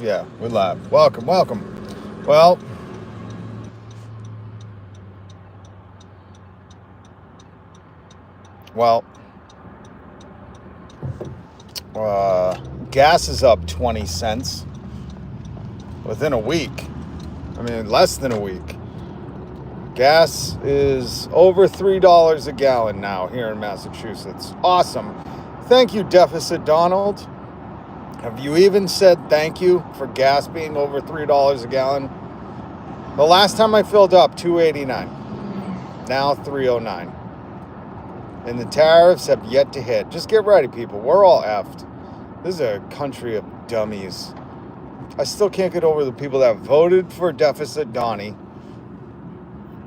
Yeah, we're live. Welcome, welcome. Well, well, uh, gas is up 20 cents within a week. I mean, less than a week. Gas is over $3 a gallon now here in Massachusetts. Awesome. Thank you, Deficit Donald. Have you even said thank you for gas being over $3 a gallon? The last time I filled up, $2.89. Now $3.09. And the tariffs have yet to hit. Just get ready, people. We're all effed. This is a country of dummies. I still can't get over the people that voted for Deficit Donnie,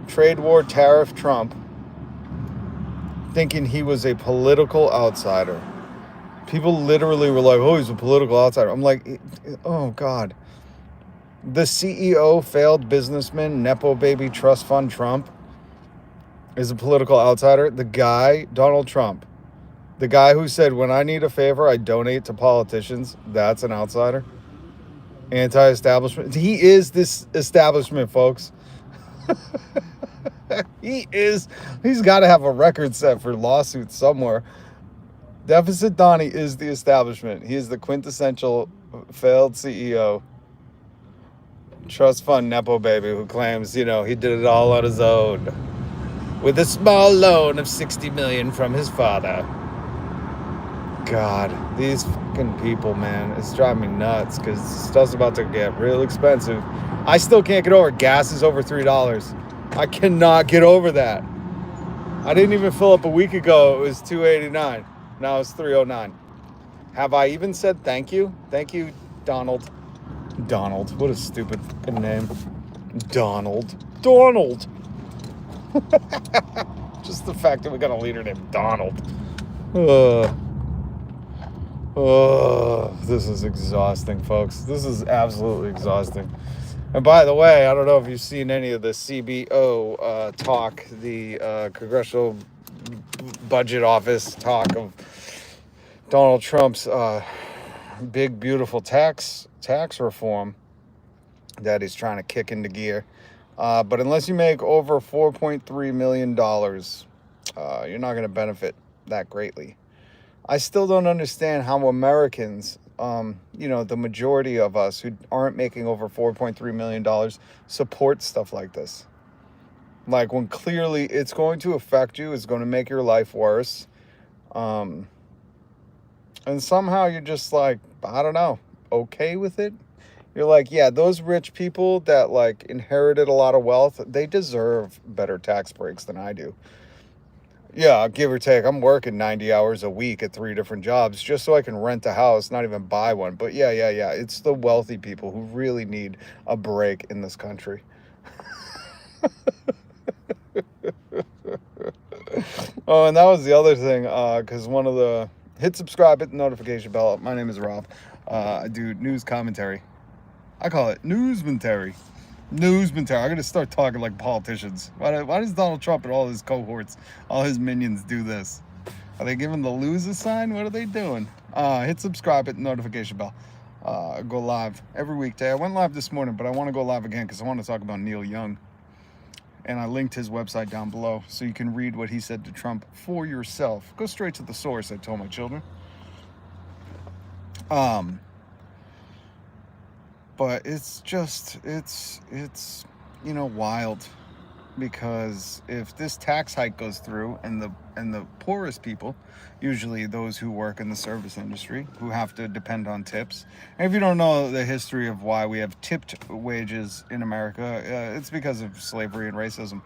trade war tariff Trump, thinking he was a political outsider. People literally were like, oh, he's a political outsider. I'm like, oh, God. The CEO, failed businessman, Nepo baby trust fund Trump is a political outsider. The guy, Donald Trump, the guy who said, when I need a favor, I donate to politicians, that's an outsider. Anti-establishment. He is this establishment, folks. He's got to have a record set for lawsuits somewhere. Deficit Donnie is the establishment. He is the quintessential failed CEO, trust fund Nepo baby who claims, he did it all on his own with a small loan of 60 million from his father. God, these fucking people, man, it's driving me nuts because stuff's about to get real expensive. I still can't get over it. Gas is over $3. I cannot get over that. I didn't even fill up a week ago. It was $2.89. Now it's $3.09. Have I even said thank you? Thank you, Donald. Donald. What a stupid fucking name. Donald. Just the fact that we got a leader named Donald. This is exhausting, folks. This is absolutely exhausting. And by the way, I don't know if you've seen any of the CBO talk, the Congressional Budget Office talk of Donald Trump's big, beautiful tax reform that he's trying to kick into gear. But unless you make over $4.3 million, you're not going to benefit that greatly. I still don't understand how Americans, the majority of us who aren't making over $4.3 million support stuff like this. Like, when clearly it's going to affect you, it's going to make your life worse. And somehow you're just like, I don't know, okay with it. You're like, yeah, those rich people that like inherited a lot of wealth, they deserve better tax breaks than I do. Yeah, give or take. I'm working 90 hours a week at 3 different jobs just so I can rent a house, not even buy one. But yeah. It's the wealthy people who really need a break in this country. Oh, and that was the other thing, because one of the... Hit subscribe, hit the notification bell. My name is Rob. I do news commentary. I call it newsmentary. I'm going to start talking like politicians. Why does Donald Trump and all his cohorts, all his minions do this? Are they giving the lose a sign? What are they doing? Hit subscribe, hit the notification bell. Go live every weekday. I went live this morning, but I want to go live again because I want to talk about Neil Young. And I linked his website down below so you can read what he said to Trump for yourself. Go straight to the source, I told my children. But it's just, it's wild, because if this tax hike goes through and the poorest people, usually those who work in the service industry, who have to depend on tips. And if you don't know the history of why we have tipped wages in America, it's because of slavery and racism.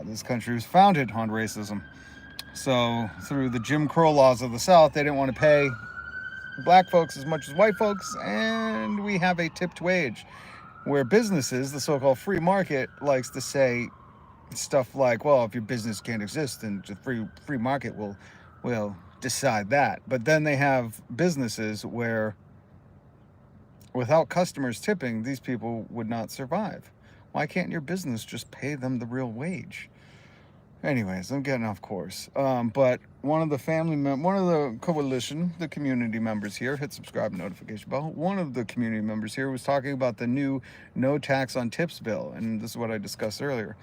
This country was founded on racism. So through the Jim Crow laws of the South, they didn't want to pay black folks as much as white folks, and we have a tipped wage, where businesses, the so-called free market, likes to say stuff like, well, if your business can't exist, then the free market will decide that. But then they have businesses where without customers tipping, these people would not survive. Why can't your business just pay them the real wage? Anyways, I'm getting off course. But one of the one of the coalition, the community members here, hit subscribe notification bell. One of the community members here was talking about the new no tax on tips bill, and this is what I discussed earlier.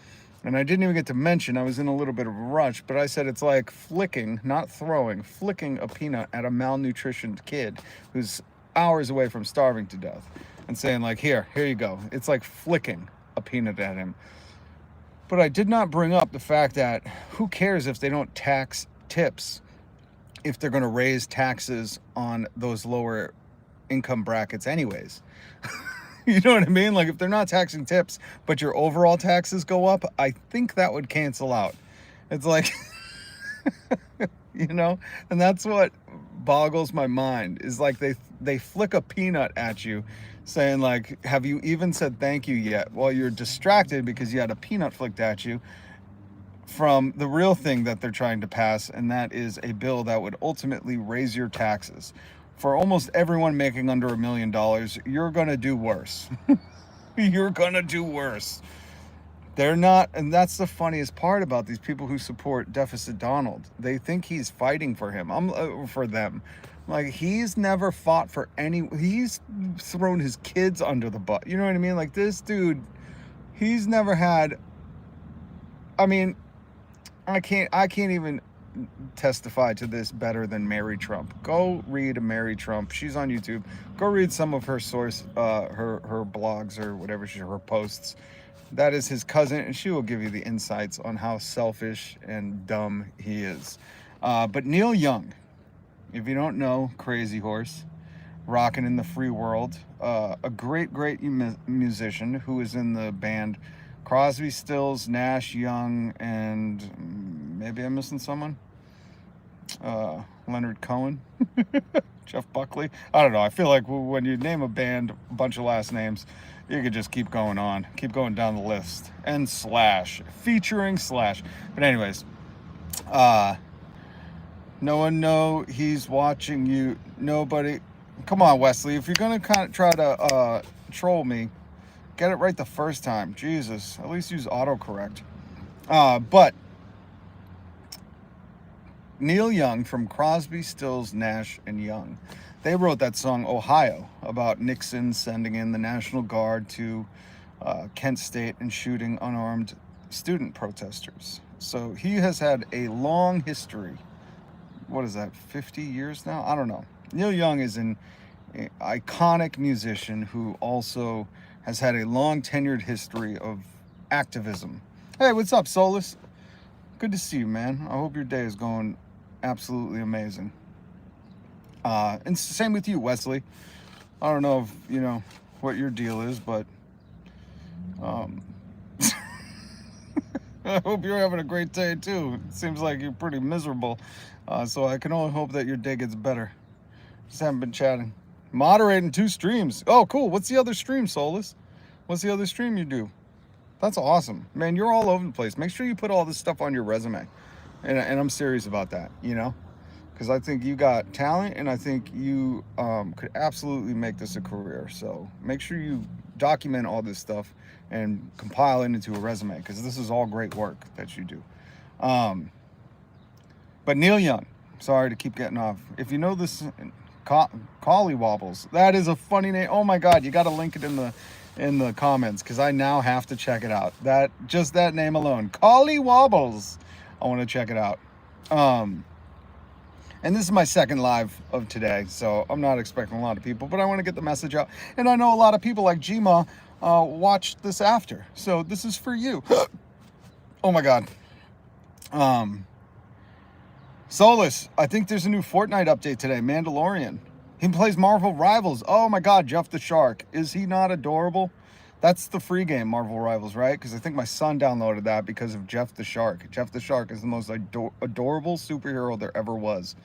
And I didn't even get to mention, I was in a little bit of a rush, but I said it's like flicking, not throwing, flicking a peanut at a malnutritioned kid who's hours away from starving to death, and saying like, here you go. It's like flicking a peanut at him. But I did not bring up the fact that who cares if they don't tax tips if they're going to raise taxes on those lower income brackets anyways. You know what I mean? Like if they're not taxing tips, but your overall taxes go up, I think that would cancel out. It's like, and that's what boggles my mind is like they flick a peanut at you saying like, have you even said thank you yet? Well, you're distracted because you had a peanut flicked at you from the real thing that they're trying to pass, and that is a bill that would ultimately raise your taxes. For almost everyone making under $1 million, you're gonna do worse. You're gonna do worse. They're not, and that's the funniest part about these people who support Deficit Donald. They think he's fighting for him. For them. Like he's never fought for he's thrown his kids under the bus. You know what I mean? Like this dude, he's never had, I mean, I can't even testify to this better than Mary Trump. Go read Mary Trump. She's on YouTube. Go read some of her her blogs or whatever, her posts. That is his cousin, and she will give you the insights on how selfish and dumb he is. But Neil Young, if you don't know, Crazy Horse, rocking in the free world, a great musician who is in the band Crosby, Stills, Nash, Young, and maybe I'm missing someone. Leonard Cohen, Jeff Buckley. I don't know. I feel like when you name a band, a bunch of last names, you could just keep going on, keep going down the list. And Slash, featuring Slash. But anyways, no one know he's watching you. Nobody. Come on, Wesley. If you're gonna kind of try to troll me, get it right the first time. Jesus, at least use autocorrect. But Neil Young from Crosby, Stills, Nash, and Young, they wrote that song Ohio about Nixon sending in the National Guard to Kent State and shooting unarmed student protesters. So he has had a long history. What is that, 50 years now? I don't know. Neil Young is an iconic musician who also has had a long tenured history of activism. Hey, what's up, Solus? Good to see you, man. I hope your day is going absolutely amazing. And same with you, Wesley. I don't know if you know what your deal is, but I hope you're having a great day too. It seems like you're pretty miserable. So I can only hope that your day gets better. Just haven't been chatting. Moderating 2 streams. Oh, cool. What's the other stream, Solus? What's the other stream you do? That's awesome. Man, you're all over the place. Make sure you put all this stuff on your resume. And I'm serious about that, because I think you got talent, and I think you could absolutely make this a career. So make sure you document all this stuff and compile it into a resume, because this is all great work that you do. But Neil Young, sorry to keep getting off. If you know this, Collie Wobbles, that is a funny name. Oh my God, you got to link it in the comments, because I now have to check it out. Just that name alone, Collie Wobbles. I want to check it out. And this is my second live of today, so I'm not expecting a lot of people, but I want to get the message out. And I know a lot of people like Gma watched this after, so this is for you. Oh my God. Solus, I think there's a new Fortnite update today. Mandalorian. He plays Marvel Rivals. Oh my God, Jeff the Shark. Is he not adorable? That's the free game, Marvel Rivals, right? Because I think my son downloaded that because of Jeff the Shark. Jeff the Shark is the most adorable superhero there ever was.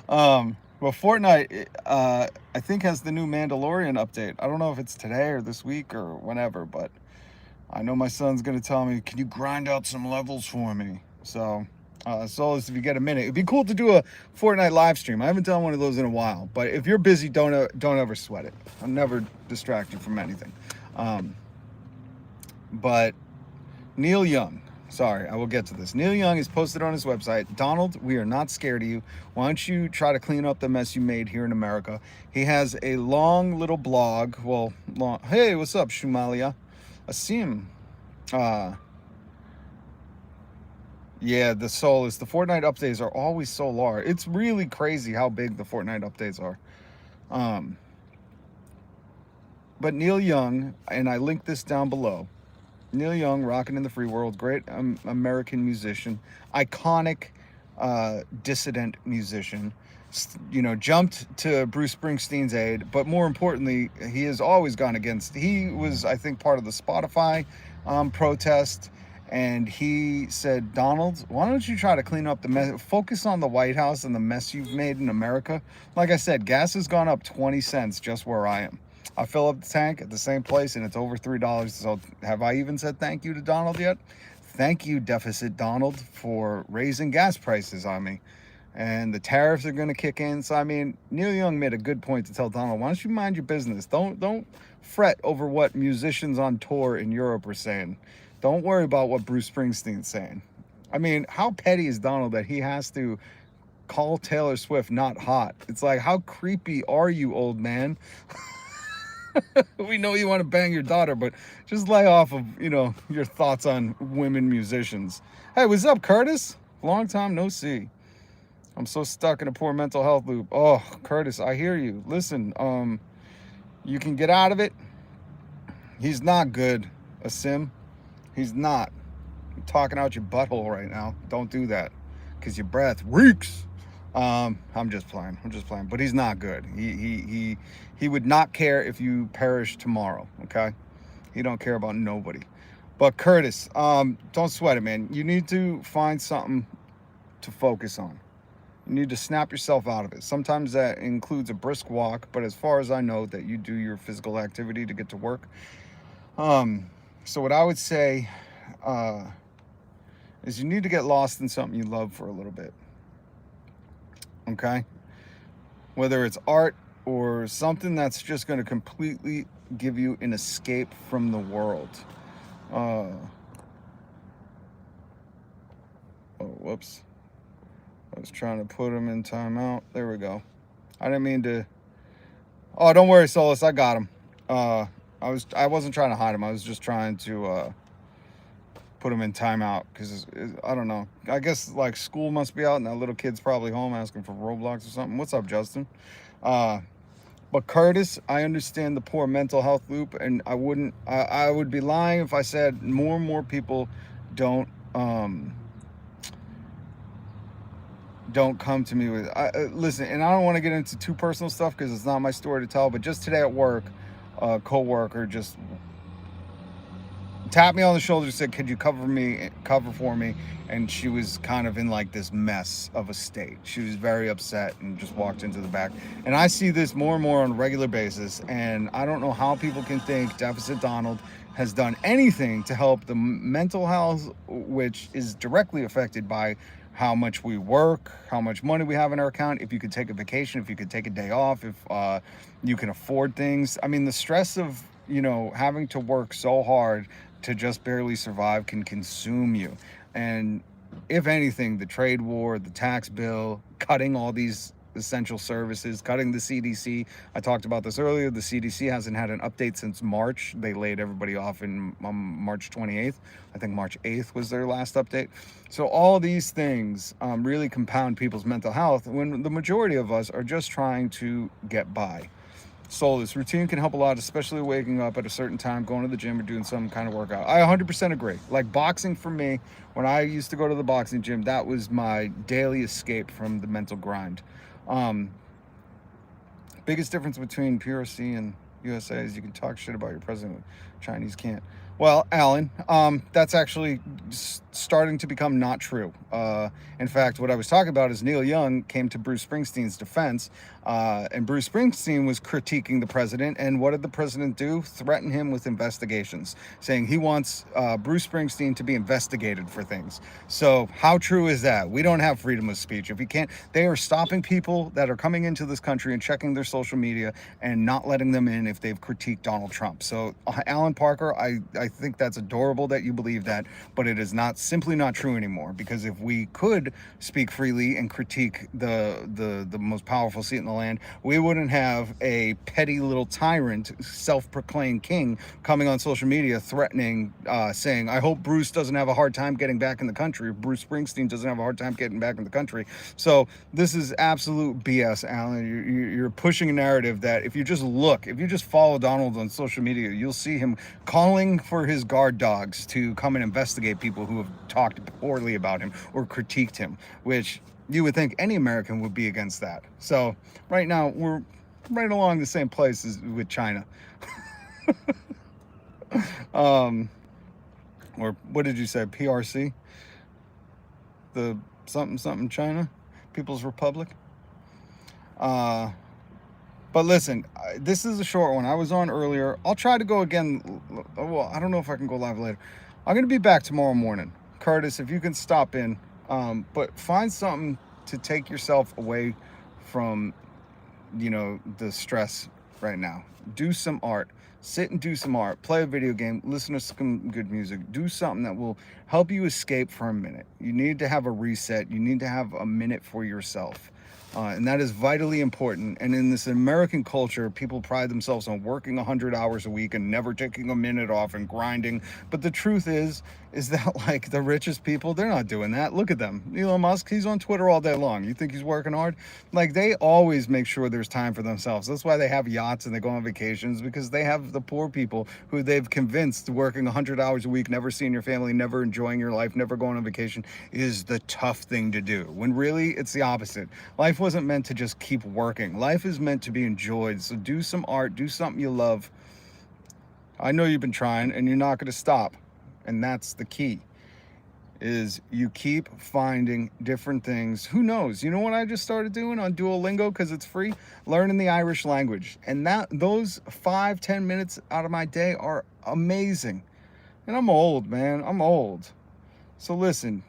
Well, Fortnite, I think, has the new Mandalorian update. I don't know if it's today or this week or whenever, but I know my son's going to tell me, can you grind out some levels for me? So, Solus, if you get a minute, it'd be cool to do a Fortnite live stream. I haven't done one of those in a while, but if you're busy, don't ever sweat it. I'll never distract you from anything. But Neil Young. Sorry, I will get to this. Neil Young has posted on his website, Donald, we are not scared of you. Why don't you try to clean up the mess you made here in America? He has a long little blog. Well, long. Hey, what's up, Shumalia? Asim. Uh, yeah, the Fortnite updates are always so large. It's really crazy how big the Fortnite updates are. Um, but Neil Young, and I linked this down below. Neil Young, rocking in the free world, great American musician, iconic dissident musician. Jumped to Bruce Springsteen's aid, but more importantly, he has always gone against. He was, I think, part of the Spotify protest, and he said, Donald, why don't you try to clean up the mess? Focus on the White House and the mess you've made in America. Like I said, gas has gone up 20 cents just where I am. I fill up the tank at the same place and it's over $3. So have I even said thank you to Donald yet? Thank you, Deficit Donald, for raising gas prices on me. And the tariffs are going to kick in. So, I mean, Neil Young made a good point to tell Donald, why don't you mind your business? Don't fret over what musicians on tour in Europe are saying. Don't worry about what Bruce Springsteen's saying. I mean, how petty is Donald that he has to call Taylor Swift not hot? It's like, how creepy are you, old man? We know you want to bang your daughter, but just lay off of, your thoughts on women musicians. Hey, what's up, Curtis? Long time no see. I'm so stuck in a poor mental health loop. Oh, Curtis, I hear you. Listen, you can get out of it. He's not good, Asim. He's not. You're talking out your butthole right now. Don't do that, because your breath reeks. I'm just playing. But he's not good. He would not care if you perish tomorrow. Okay, he don't care about nobody. But Curtis, don't sweat it, man. You need to find something to focus on. You need to snap yourself out of it. Sometimes that includes a brisk walk, but as far as I know, that you do your physical activity to get to work. So what I would say is you need to get lost in something you love for a little bit. Okay? Whether it's art or something that's just going to completely give you an escape from the world. Oh, whoops. I was trying to put him in timeout. There we go. I didn't mean to. Oh, don't worry, Solus. I got him. I wasn't trying to hide him. I was just trying to put him in timeout because I don't know. I guess like school must be out and that little kid's probably home asking for Roblox or something. What's up, Justin? But Curtis, I understand the poor mental health loop, and I would be lying if I said more and more people don't come to me with listen. And I don't want to get into too personal stuff because it's not my story to tell, but just today at work, a co-worker just tapped me on the shoulder and said, could you cover for me? And she was kind of in like this mess of a state. She was very upset and just walked into the back. And I see this more and more on a regular basis, and I don't know how people can think Deficit Donald has done anything to help the mental health, which is directly affected by how much we work, how much money we have in our account, if you could take a vacation, if you could take a day off, if you can afford things. I mean, the stress of, having to work so hard to just barely survive can consume you. And if anything, the trade war, the tax bill, cutting all these essential services, cutting the CDC. I talked about this earlier. The CDC hasn't had an update since March. They laid everybody off in March 28th. I think March 8th was their last update. So all these things really compound people's mental health when the majority of us are just trying to get by. So this routine can help a lot, especially waking up at a certain time, going to the gym or doing some kind of workout. I 100% agree. Like boxing for me, when I used to go to the boxing gym, that was my daily escape from the mental grind. Biggest difference between PRC and USA is you can talk shit about your president. Chinese can't. Well, Alan, that's actually starting to become not true. In fact, what I was talking about is Neil Young came to Bruce Springsteen's defense, and Bruce Springsteen was critiquing the president. And what did the president do? Threaten him with investigations, saying he wants Bruce Springsteen to be investigated for things. So how true is that? We don't have freedom of speech. If you can't, they are stopping people that are coming into this country and checking their social media and not letting them in if they've critiqued Donald Trump. So Alan Parker, I think that's adorable that you believe that, but it is not simply not true anymore, because if we could speak freely and critique the most powerful seat in the land, we wouldn't have a petty little tyrant, self-proclaimed king, coming on social media threatening, saying, I hope Bruce doesn't have a hard time getting back in the country, or Bruce Springsteen doesn't have a hard time getting back in the country. So this is absolute BS, Alan. You're pushing a narrative that if you just follow Donald on social media, you'll see him calling for his guard dogs to come and investigate people who have talked poorly about him or critiqued him, which you would think any American would be against that. So right now we're right along the same place as with China. Or what did you say? PRC? The something China? People's Republic? But listen, this is a short one. I was on earlier. I'll try to go again. Well, I don't know if I can go live later. I'm going to be back tomorrow morning. Curtis, if you can stop in. But find something to take yourself away from, the stress right now. Do some art. Sit and do some art. Play a video game. Listen to some good music. Do something that will help you escape for a minute. You need to have a reset. You need to have a minute for yourself. And that is vitally important. And in this American culture, people pride themselves on working 100 hours a week and never taking a minute off and grinding. But the truth is that like the richest people, they're not doing that. Look at them. Elon Musk, he's on Twitter all day long. You think he's working hard? Like, they always make sure there's time for themselves. That's why they have yachts and they go on vacations, because they have the poor people who they've convinced working 100 hours a week, never seeing your family, never enjoying your life, never going on vacation is the tough thing to do. When really it's the opposite. Life wasn't meant to just keep working. Life is meant to be enjoyed. So do some art, do something you love. I know you've been trying and you're not going to stop. And that's the key, is you keep finding different things. Who knows? You know what I just started doing on Duolingo, because it's free? Learning the Irish language. And those 5-10 minutes out of my day are amazing. And I'm old, man. I'm old. So listen,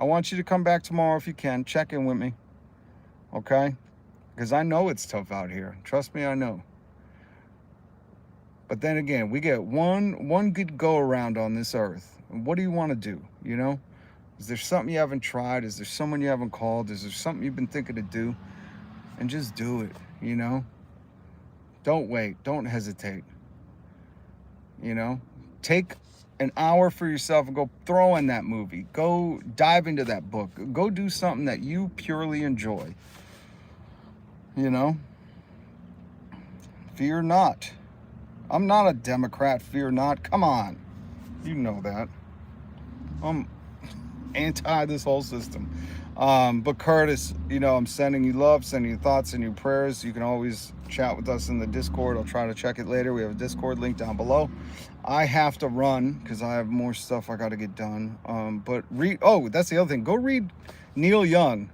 I want you to come back tomorrow if you can. Check in with me. Okay? Because I know it's tough out here. Trust me, I know. But then again, we get one good go around on this earth. And what do you want to do? Is there something you haven't tried? Is there someone you haven't called? Is there something you've been thinking to do? And just do it, Don't wait. Don't hesitate. Take an hour for yourself and go throw in that movie. Go dive into that book. Go do something that you purely enjoy. Fear not. I'm not a Democrat, fear not. Come on. You know that. I'm anti this whole system. But Curtis, I'm sending you love, sending you thoughts and your prayers. You can always chat with us in the Discord. I'll try to check it later. We have a Discord link down below. I have to run because I have more stuff I got to get done. But that's the other thing. Go read Neil Young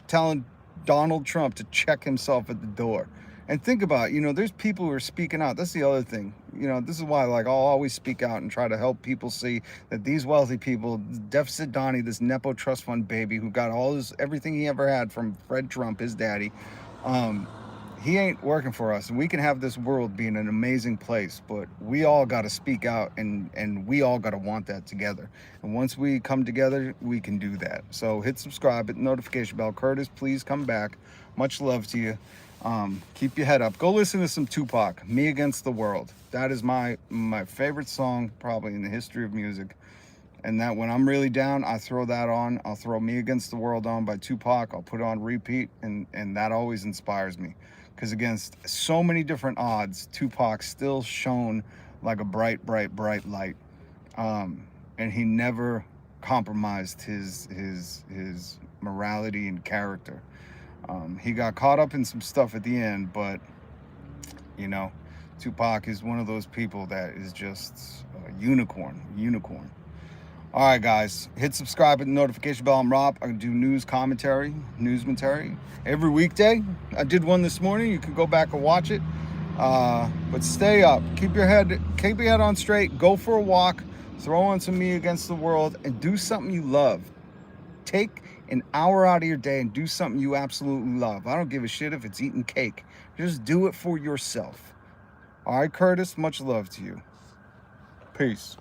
telling Donald Trump to check himself at the door. And think about, there's people who are speaking out. That's the other thing. This is why, I'll always speak out and try to help people see that these wealthy people, Deficit Donnie, this Nepo trust fund baby who got everything he ever had from Fred Trump, his daddy, he ain't working for us. And we can have this world being an amazing place, but we all got to speak out and we all got to want that together. And once we come together, we can do that. So hit subscribe, hit the notification bell. Curtis, please come back. Much love to you. Keep your head up. Go listen to some Tupac, Me Against the World. That is my favorite song probably in the history of music. And that when I'm really down, I throw that on. I'll throw Me Against the World on by Tupac. I'll put it on repeat, and that always inspires me. Because against so many different odds, Tupac still shone like a bright, bright, bright light. And he never compromised his morality and character. He got caught up in some stuff at the end, but Tupac is one of those people that is just a unicorn. All right, guys, hit subscribe and the notification bell. I'm Rob. I do newsmentary every weekday. I did one this morning. You can go back and watch it. But stay up. Keep your head on straight. Go for a walk. Throw on some Me Against the World and do something you love. Take an hour out of your day and do something you absolutely love. I don't give a shit if it's eating cake. Just do it for yourself. All right, Curtis, much love to you. Peace.